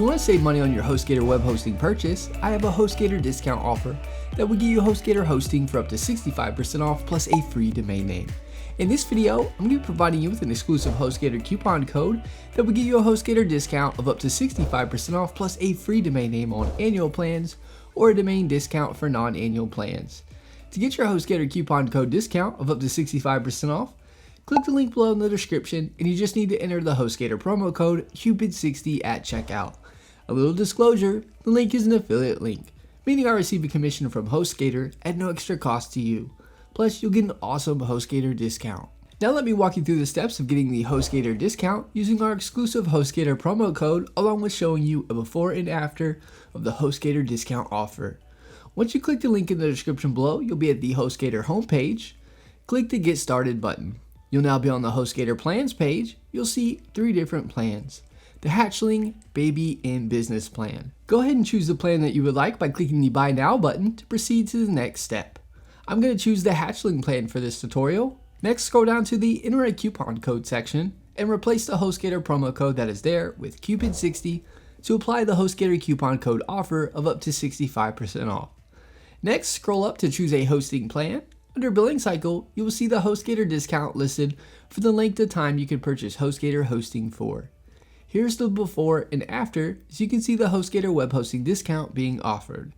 you want to save money on your Hostgator web hosting purchase, I have a Hostgator discount offer that will give you Hostgator hosting for up to 65% off plus a free domain name. In this video, I'm going to be providing you with an exclusive Hostgator coupon code that will give you a Hostgator discount of up to 65% off plus a free domain name on annual plans or a domain discount for non-annual plans. To get your Hostgator coupon code discount of up to 65% off, click the link below in the description and you just need to enter the Hostgator promo code CUPID60 at checkout. A little disclosure, the link is an affiliate link, meaning I receive a commission from Hostgator at no extra cost to you. Plus, you'll get an awesome Hostgator discount. Now let me walk you through the steps of getting the Hostgator discount using our exclusive Hostgator promo code, along with showing you a before and after of the Hostgator discount offer. Once you click the link in the description below, you'll be at the Hostgator homepage. Click the Get Started button. You'll now be on the Hostgator plans page. You'll see 3 different plans: the Hatchling, Baby, and Business plan. Go ahead and choose the plan that you would like by clicking the Buy Now button to proceed to the next step. I'm going to choose the Hatchling plan for this tutorial. Next, scroll down to the Enter a Coupon Code section and replace the Hostgator promo code that is there with CUPID60 to apply the Hostgator coupon code offer of up to 65% off. Next, scroll up to choose a hosting plan. Under Billing Cycle, you will see the Hostgator discount listed for the length of time you can purchase Hostgator hosting for. Here's the before and after, so you can see the Hostgator web hosting discount being offered.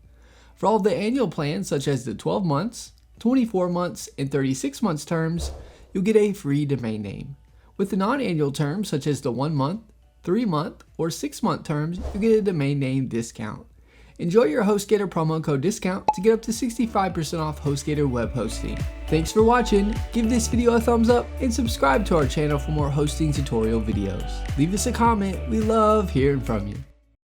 For all of the annual plans, such as the 12 months, 24 months, and 36 months terms, you'll get a free domain name. With the non-annual terms, such as the 1 month, 3 month, or 6 month terms, you get a domain name discount. Enjoy your Hostgator promo code discount to get up to 65% off Hostgator web hosting. Thanks for watching, give this video a thumbs up, and subscribe to our channel for more hosting tutorial videos. Leave us a comment, we love hearing from you.